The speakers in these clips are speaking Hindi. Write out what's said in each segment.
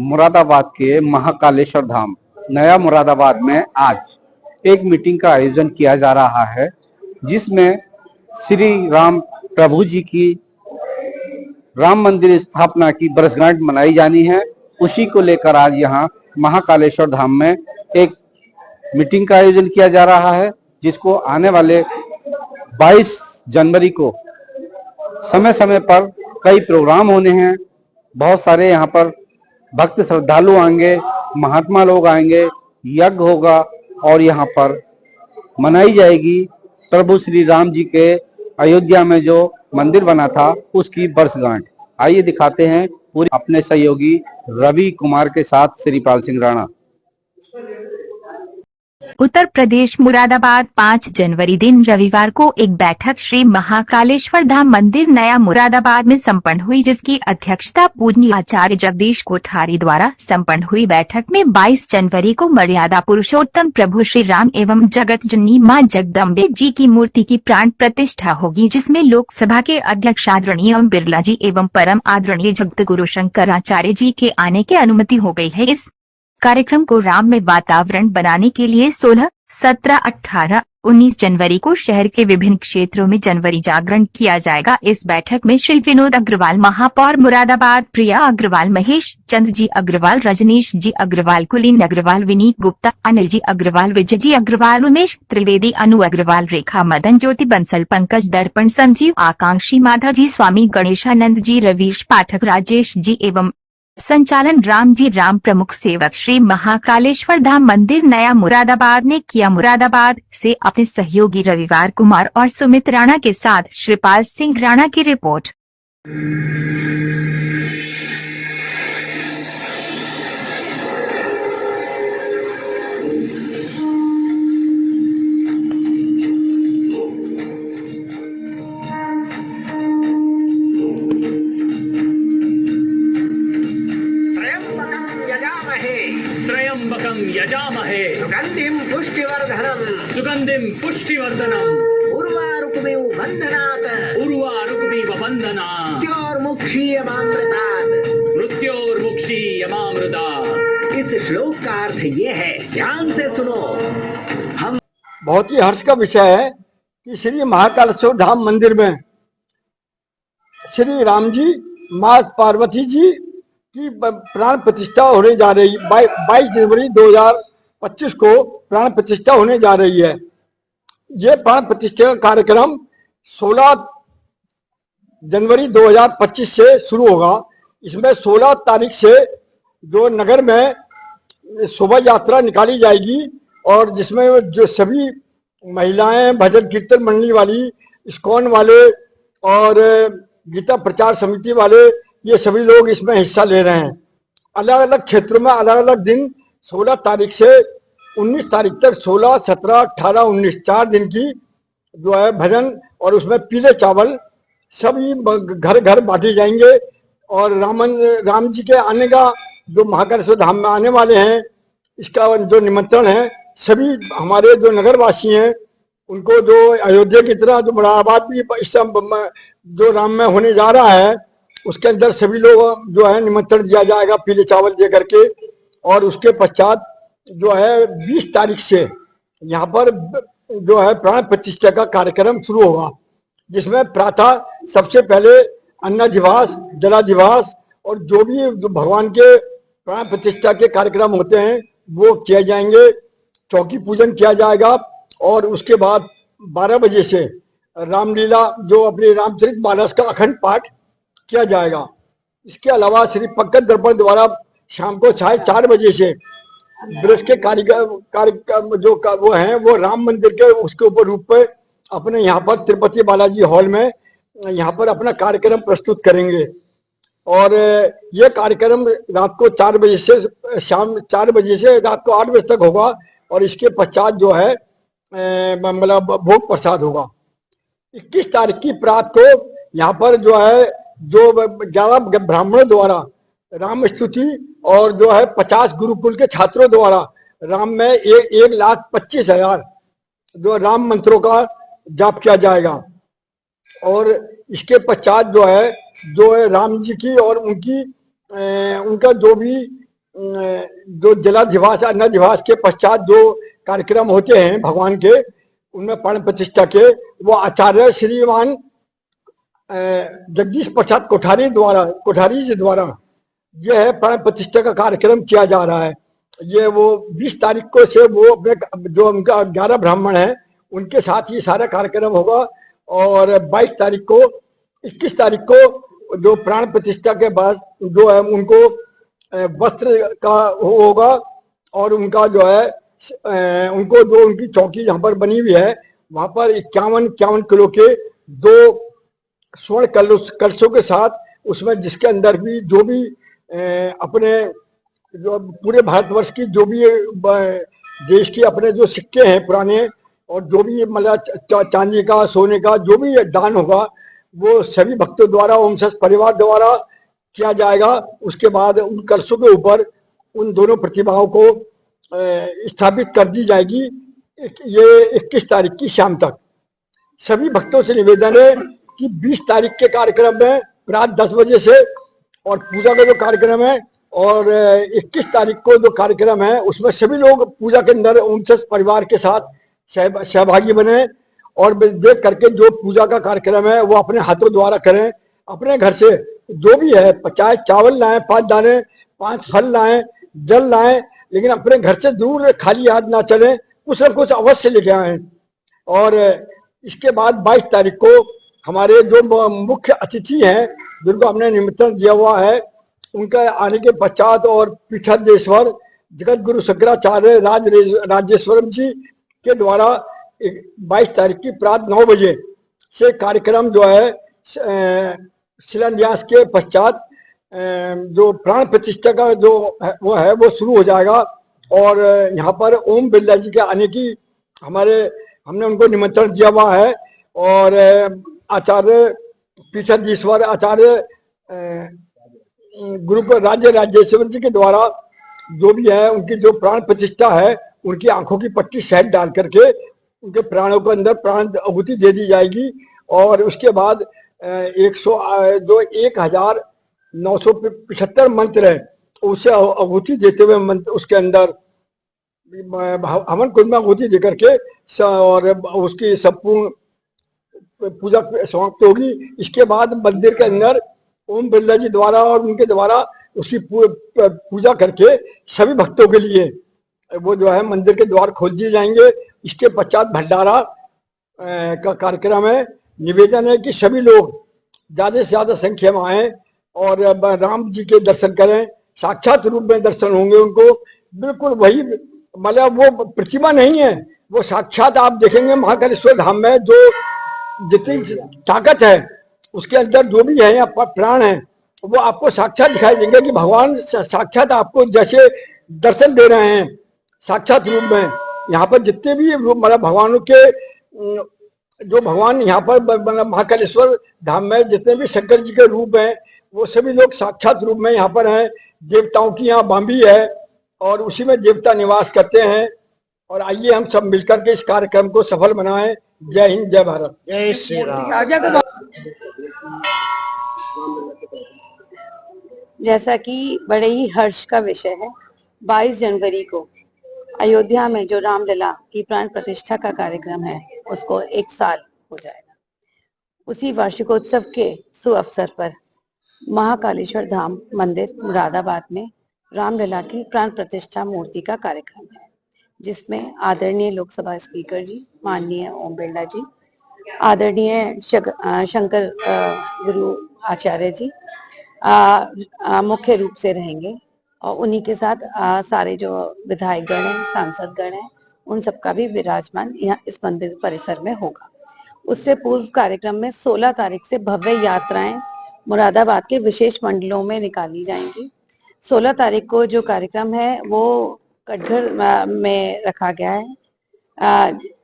मुरादाबाद के महाकालेश्वर धाम नया मुरादाबाद में आज एक मीटिंग का आयोजन किया जा रहा है, जिसमें श्री राम प्रभु जी की राम मंदिर स्थापना की वर्षगांठ मनाई जानी है। उसी को लेकर आज यहाँ महाकालेश्वर धाम में एक मीटिंग का आयोजन किया जा रहा है, जिसको आने वाले 22 जनवरी को समय समय पर कई प्रोग्राम होने हैं। बहुत सारे यहाँ पर भक्त श्रद्धालु आएंगे, महात्मा लोग आएंगे, यज्ञ होगा और यहाँ पर मनाई जाएगी प्रभु श्री राम जी के अयोध्या में जो मंदिर बना था उसकी वर्षगांठ। आइए दिखाते हैं पूरी अपने सहयोगी रवि कुमार के साथ श्रीपाल सिंह राणा। उत्तर प्रदेश मुरादाबाद 5 जनवरी दिन रविवार को एक बैठक श्री महाकालेश्वर धाम मंदिर नया मुरादाबाद में संपन्न हुई, जिसकी अध्यक्षता पूजनीय आचार्य जगदीश कोठारी द्वारा संपन्न हुई। बैठक में 22 जनवरी को मर्यादा पुरुषोत्तम प्रभु श्री राम एवं जगत जननी मां जगदम्बे जी की मूर्ति की प्राण प्रतिष्ठा होगी, जिसमें लोकसभा के अध्यक्ष आदरणीय ओम बिरला जी एवं परम आदरणीय जगत गुरु शंकराचार्य जी के आने की अनुमति हो गई है। इस कार्यक्रम को राम में वातावरण बनाने के लिए 16, 17, 18, 19 जनवरी को शहर के विभिन्न क्षेत्रों में जनवरी जागरण किया जाएगा। इस बैठक में श्री विनोद अग्रवाल महापौर मुरादाबाद, प्रिया अग्रवाल, महेश चंद्र जी अग्रवाल, रजनीश जी अग्रवाल, कुलीन अग्रवाल, विनीत गुप्ता, अनिल जी अग्रवाल, विजय जी अग्रवाल, उमेश त्रिवेदी, अनु अग्रवाल, रेखा मदन, ज्योति बंसल, पंकज दर्पण, संजीव, आकांक्षी, माधव जी, स्वामी गणेशानंद जी, रवीश पाठक, राजेश जी एवं संचालन राम जी राम प्रमुख सेवक श्री महाकालेश्वर धाम मंदिर नया मुरादाबाद ने किया। मुरादाबाद से अपने सहयोगी रविवार कुमार और सुमित राणा के साथ श्रीपाल सिंह राणा की रिपोर्ट। त्र्यंबकं यजामहे सुगंधिं पुष्टिवर्धनम् उर्वारुकमिव बन्धनात् मृत्योर्मुक्षीयमामृतात्। इस श्लोक का अर्थ ये है, ध्यान से सुनो। हम बहुत ही हर्ष का विषय है कि श्री महाकालेश्वर धाम मंदिर में श्री राम जी, माँ पार्वती जी की प्राण प्रतिष्ठा होने जा रही। 22 जनवरी 2025 को प्राण प्रतिष्ठा होने जा रही है। ये प्राण प्रतिष्ठा का कार्यक्रम 16 जनवरी 2025 से शुरू होगा। इसमें 16 तारीख से जो नगर में शोभा यात्रा निकाली जाएगी और जिसमें जो सभी महिलाएं, भजन कीर्तन मंडली वाली, इस्कॉन वाले और गीता प्रचार समिति वाले, ये सभी लोग इसमें हिस्सा ले रहे हैं। अलग अलग क्षेत्रों में अलग अलग दिन 16 तारीख से 19 तारीख तक 16, 17, 18, 19 4 दिन की जो है भजन और उसमें पीले चावल सभी घर घर बांटे जाएंगे। और राम जी के आने का जो महाकालेश्वर धाम में आने वाले हैं, इसका जो निमंत्रण है सभी हमारे जो नगरवासी हैं उनको, जो अयोध्या की तरह जो मुरादाबाद भी इस जो राम में होने जा रहा है उसके अंदर सभी लोग जो है निमंत्रण दिया जाएगा पीले चावल दे करके। और उसके पश्चात जो है 20 तारीख से यहाँ पर जो है प्राण प्रतिष्ठा का कार्यक्रम शुरू होगा, जिसमें प्रातः सबसे पहले अन्नाधिवास, जलाधिवास और जो भी जो भगवान के प्राण प्रतिष्ठा के कार्यक्रम होते हैं वो किए जाएंगे। चौकी पूजन किया जाएगा और उसके बाद 12 बजे से रामलीला जो अपने रामचरित मानस का अखंड पाठ किया जाएगा। इसके अलावा श्री पंकज दर्पण द्वारा शाम को 4:30 बजे से ब्रज के कार्यक्रम जो वो हैं वो राम मंदिर के उसके ऊपर रूप पे अपने यहाँ पर तिरुपति बालाजी हॉल में यहाँ पर अपना कार्यक्रम प्रस्तुत करेंगे। और ये कार्यक्रम रात को 4 बजे से शाम 4 बजे से रात को 8 बजे तक होगा और इसके पश्चात जो है मतलब भोग प्रसाद होगा। 21 तारीख की प्रात को यहाँ पर जो है जो 11 ब्राह्मणों द्वारा राम स्तुति और जो है 50 गुरुकुल के छात्रों द्वारा राम में 1,25,000 जो राम मंत्रों का जाप किया जाएगा। और इसके पश्चात जो है राम जी की और उनकी उनका जो भी जो जलाधिवास अन्नाधिवास के पश्चात जो कार्यक्रम होते हैं भगवान के, उनमें प्राण प्रतिष्ठा के, वो आचार्य श्रीमान जगदीश प्रसाद कोठारी जी द्वारा यह है प्राण प्रतिष्ठा का कार्यक्रम किया जा रहा है। ये वो 20 तारीख को से वो अपने जो उनका 11 ब्राह्मण है उनके साथ ये सारा कार्यक्रम होगा, और 22 तारीख को 21 तारीख को जो प्राण प्रतिष्ठा के बाद जो है उनको वस्त्र का होगा, और उनका जो है उनको जो उनकी चौकी जहाँ पर बनी हुई है वहां पर 51 किलो के 2 स्वर्ण कलशों के साथ, उसमें जिसके अंदर भी जो भी अपने जो पूरे भारतवर्ष की जो भी देश की अपने जो सिक्के हैं पुराने, और जो भी मतलब चांदी का सोने का जो भी दान होगा वो सभी भक्तों द्वारा ओम सस परिवार द्वारा किया जाएगा। उसके बाद उन कलशों के ऊपर उन दोनों प्रतिमाओं को स्थापित कर दी जाएगी। ये 21 तारीख की शाम तक। सभी भक्तों से निवेदन है कि 20 तारीख के कार्यक्रम में रात 10 बजे से और पूजा का जो कार्यक्रम है, और 21 तारीख को जो कार्यक्रम है उसमें सभी लोग पूजा के अंदर ओम सस परिवार के साथ सहभागी बने, और देख करके जो पूजा का कार्यक्रम है वो अपने हाथों द्वारा करें। अपने घर से जो भी है, चाहे चावल लाएं 5 दाने, 5 फल लाएं, जल लाएं, लेकिन अपने घर से दूर खाली हाथ ना चलें, कुछ न कुछ अवश्य लेके आए। और इसके बाद 22 तारीख को हमारे जो मुख्य अतिथि हैं जिनको हमने निमंत्रण दिया हुआ है, उनका आने के पश्चात और पीठाधीश्वर जगत गुरु शंकराचार्य राजेश्वरम जी के द्वारा 22 तारीख की प्रात 9 बजे से कार्यक्रम जो है शिलान्यास के पश्चात जो प्राण प्रतिष्ठा का जो वो शुरू हो जाएगा। और यहाँ पर ओम बिरला जी के आने की हमने उनको निमंत्रण दिया हुआ है, और आचार्य पीठाधीश्वर आचार्य गुरु को राजेश्वर जी के द्वारा जो भी है उनकी जो प्राण प्रतिष्ठा है, उनकी आंखों की पट्टी शहद डाल करके उनके प्राणों के अंदर प्राण आहुति दे दी जाएगी। और उसके बाद 1975 मंत्र है उसे आहुति देते हुए मंत्र उसके अंदर हवन कुंड में आहुति दे करके और उसकी संपूर्ण पूजा समाप्त होगी। इसके बाद मंदिर के अंदर ओम बिरला जी द्वारा और उनके द्वारा उसकी पूजा करके सभी भक्तों के लिए वो जो है मंदिर के द्वार खोल दिए जाएंगे। इसके पश्चात भंडारा का कार्यक्रम है। निवेदन है कि सभी लोग ज्यादा से ज्यादा संख्या में आए और राम जी के दर्शन करें। साक्षात रूप में दर्शन होंगे उनको, बिल्कुल वही मतलब वो प्रतिमा नहीं है, वो साक्षात आप देखेंगे महाकालेश्वर धाम में जो जितनी ताकत है उसके अंदर जो भी है प्राण है वो आपको साक्षात दिखाई देंगे कि भगवान साक्षात आपको जैसे दर्शन दे रहे हैं साक्षात रूप में। यहाँ पर जितने भी मतलब भगवानों के जो भगवान यहाँ पर महाकालेश्वर धाम में जितने भी शंकर जी के रूप हैं वो सभी लोग साक्षात रूप में यहाँ पर हैं। देवताओं की यहाँ बांबी है और उसी में देवता निवास करते हैं। और आइए हम सब मिलकर के इस कार्यक्रम को सफल बनाएं। जय हिंद, जय भारत, जय श्री राम। जैसा कि बड़े ही हर्ष का विषय है, 22 जनवरी को अयोध्या में जो रामलला की प्राण प्रतिष्ठा का कार्यक्रम है उसको 1 साल हो जाएगा। उसी वार्षिकोत्सव के सुअवसर पर महाकालेश्वर धाम मंदिर मुरादाबाद में रामलला की प्राण प्रतिष्ठा मूर्ति का कार्यक्रम है, जिसमें आदरणीय लोकसभा स्पीकर जी माननीय ओम बिरला जी, आदरणीय शंकर गुरु आचार्य जी मुख्य रूप से रहेंगे और उन्हीं के साथ सारे जो विधायक गण हैं, सांसद गण हैं, उन सबका भी विराजमान यहाँ इस मंदिर परिसर में होगा। उससे पूर्व कार्यक्रम में 16 तारीख से भव्य यात्राएं मुरादाबाद के विशेष मंडलों में निकाली जाएंगी। 16 तारीख को जो कार्यक्रम है वो कटघर में रखा गया है,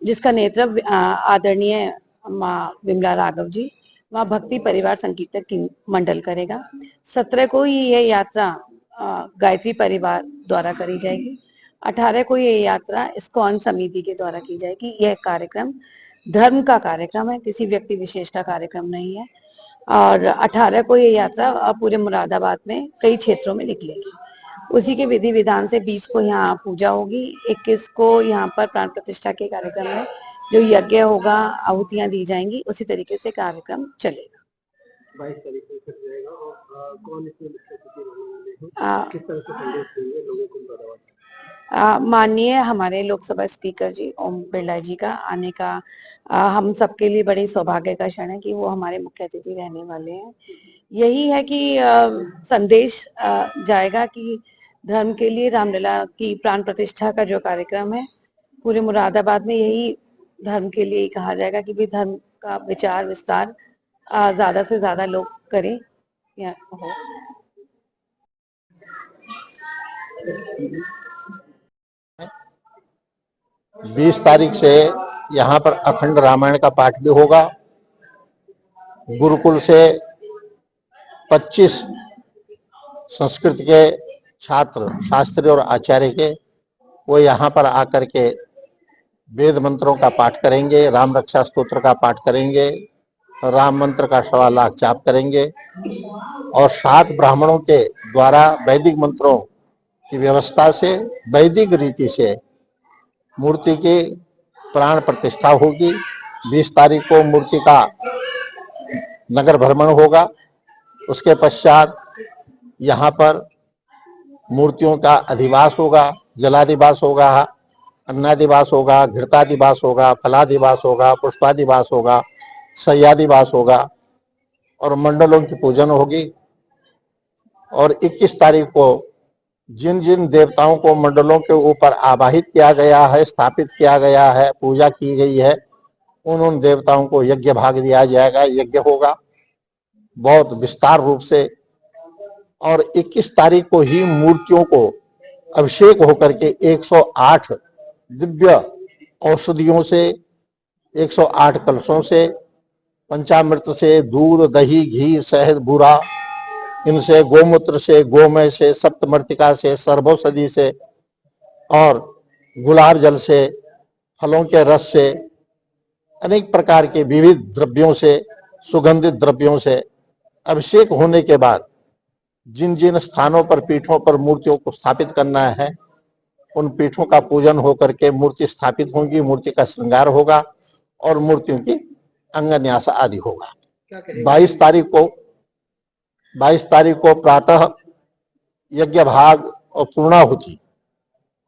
जिसका नेतृत्व आदरणीय माँ विमला राघव जी, माँ भक्ति परिवार संकीर्तक मंडल करेगा। 17 को ही यह यात्रा गायत्री परिवार द्वारा करी जाएगी। 18 को ये यात्रा इस्कॉन समिति के द्वारा की जाएगी। यह कार्यक्रम धर्म का कार्यक्रम है, किसी व्यक्ति विशेष का कार्यक्रम नहीं है। और 18 को ये यात्रा पूरे मुरादाबाद में कई क्षेत्रों में निकलेगी। उसी के विधि विधान से 20 को यहाँ पूजा होगी, 21 को यहाँ पर प्राण प्रतिष्ठा के कार्यक्रम में जो यज्ञ होगा, आहुतियां दी जाएंगी, उसी तरीके से कार्यक्रम चलेगा। 22 तारीख को फिर जाएगा। और कौन इसमें मुख्य अतिथि रहने वाले हैं, किस तरह से संदेश देंगे लोगों को मुरादाबाद? माननीय हमारे लोकसभा स्पीकर जी ओम बिरला जी का आने का हम सबके लिए बड़ी सौभाग्य का क्षण है कि वो हमारे मुख्य अतिथि रहने वाले हैं। यही है कि संदेश जाएगा कि धर्म के लिए रामलला की प्राण प्रतिष्ठा का जो कार्यक्रम है पूरे मुरादाबाद में, यही धर्म के लिए कहा जाएगा कि भी धर्म का विचार विस्तार ज्यादा से ज्यादा लोग करें या हो। 20 तारीख से यहाँ पर अखंड रामायण का पाठ भी होगा। गुरुकुल से 25 संस्कृत के छात्र, शास्त्री और आचार्य के वो यहाँ पर आकर के वेद मंत्रों का पाठ करेंगे, राम रक्षा स्तोत्र का पाठ करेंगे, राम मंत्र का 1.25 लाख जाप करेंगे और 7 ब्राह्मणों के द्वारा वैदिक मंत्रों की व्यवस्था से वैदिक रीति से मूर्ति की प्राण प्रतिष्ठा होगी। 20 तारीख को मूर्ति का नगर भ्रमण होगा। उसके पश्चात यहाँ पर मूर्तियों का अधिवास होगा, जलाधिवास होगा, अन्नाधिवास होगा, घृताधिवास होगा, फलाधिवास होगा, पुष्पाधिवास होगा, शय्याधिवास होगा और मंडलों की पूजन होगी। और 21 तारीख को जिन जिन देवताओं को मंडलों के ऊपर आवाहित किया गया है, स्थापित किया गया है, पूजा की गई है, उन देवताओं को यज्ञ भाग दिया जाएगा। यज्ञ होगा बहुत विस्तार रूप से। और 21 तारीख को ही मूर्तियों को अभिषेक होकर के 108 दिव्य औषधियों से, 108 कलशों से, पंचामृत से, दूध, दही, घी, शहद, बूरा, इनसे, गोमूत्र से, गोमय से, सप्तमर्तिका से, सर्वौषधि से और गुलाब जल से, फलों के रस से, अनेक प्रकार के विविध द्रव्यों से, सुगंधित द्रव्यों से अभिषेक होने के बाद जिन जिन स्थानों पर, पीठों पर मूर्तियों को स्थापित करना है, उन पीठों का पूजन होकर के मूर्ति स्थापित होंगी, मूर्ति का श्रृंगार होगा और मूर्तियों की अंगन्यास आदि होगा। 22 तारीख को प्रातः यज्ञ भाग और पूर्णाहुति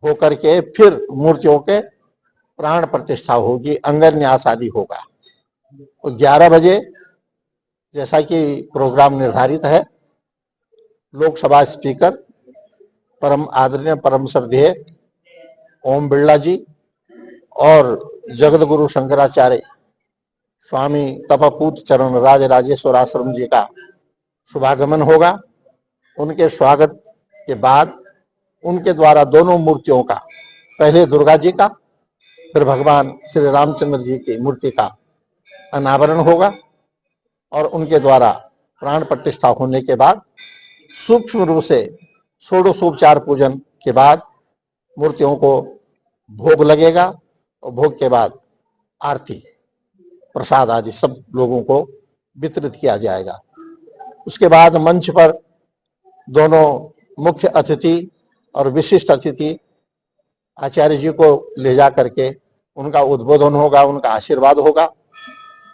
होकर के फिर मूर्तियों के प्राण प्रतिष्ठा होगी, अंगन्यास आदि होगा। और 11 बजे जैसा कि प्रोग्राम निर्धारित है, लोकसभा स्पीकर परम आदरणीय, परम श्रद्धेय ओम बिरला जी और जगत गुरु शंकराचार्य स्वामी तपपूत चरण राज राजेश्वर आश्रम जी का शुभागमन होगा। उनके स्वागत के बाद उनके द्वारा दोनों मूर्तियों का, पहले दुर्गा जी का, फिर भगवान श्री रामचंद्र जी की मूर्ति का अनावरण होगा और उनके द्वारा प्राण प्रतिष्ठा होने के बाद सूक्ष्म रूप से षोडशोपचार पूजन के बाद मूर्तियों को भोग लगेगा और भोग के बाद आरती, प्रसाद आदि सब लोगों को वितरित किया जाएगा। उसके बाद मंच पर दोनों मुख्य अतिथि और विशिष्ट अतिथि आचार्य जी को ले जा करके उनका उद्बोधन होगा, उनका आशीर्वाद होगा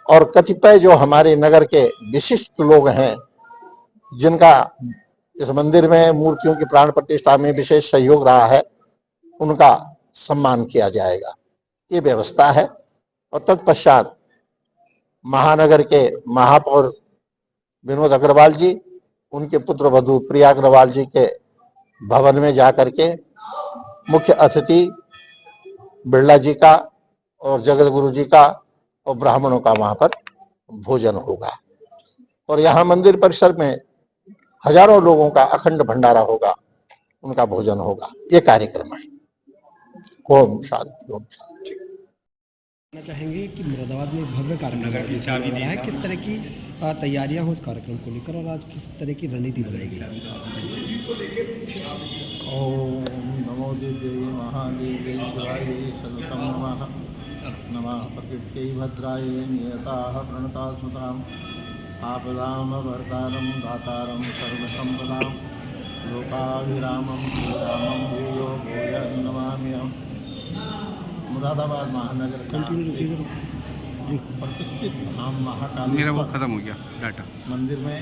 और कतिपय जो हमारे नगर के विशिष्ट लोग हैं जिनका इस मंदिर में मूर्तियों की प्राण प्रतिष्ठा में विशेष सहयोग रहा है, उनका सम्मान किया जाएगा, ये व्यवस्था है। और तत्पश्चात महानगर के महापौर विनोद अग्रवाल जी, उनके पुत्र वधू प्रिया अग्रवाल जी के भवन में जाकर के मुख्य अतिथि बिरला जी का और जगत गुरु जी का और ब्राह्मणों का वहां पर भोजन होगा। और यहाँ मंदिर परिसर में हजारों लोगों का अखंड भंडारा होगा, उनका भोजन होगा। ये कार्यक्रम है। ओम शांति, ओम शांति। चाहेंगे कि मुरादाबाद में भव्य कार्यक्रम की चाबी दी है, किस तरह की तैयारियां हो उस कार्यक्रम को लेकर और आज किस तरह की रणनीति बनाई गई? ओम नमो देव्यै महादेव्यै शिवायै सततं नमः। नमः प्रकृत्यै भद्रायै नियताः प्रणता स्मृताम् आपदाम भर्तारम दातारम सर्वसंपदाम लोकाभिरामम श्रीरामम भूयो भूय नमाम्यहम्। मुरादाबाद महानगर का प्रतिष्ठित धाम महाकालेश्वर खत्म हो गया डाटा मंदिर में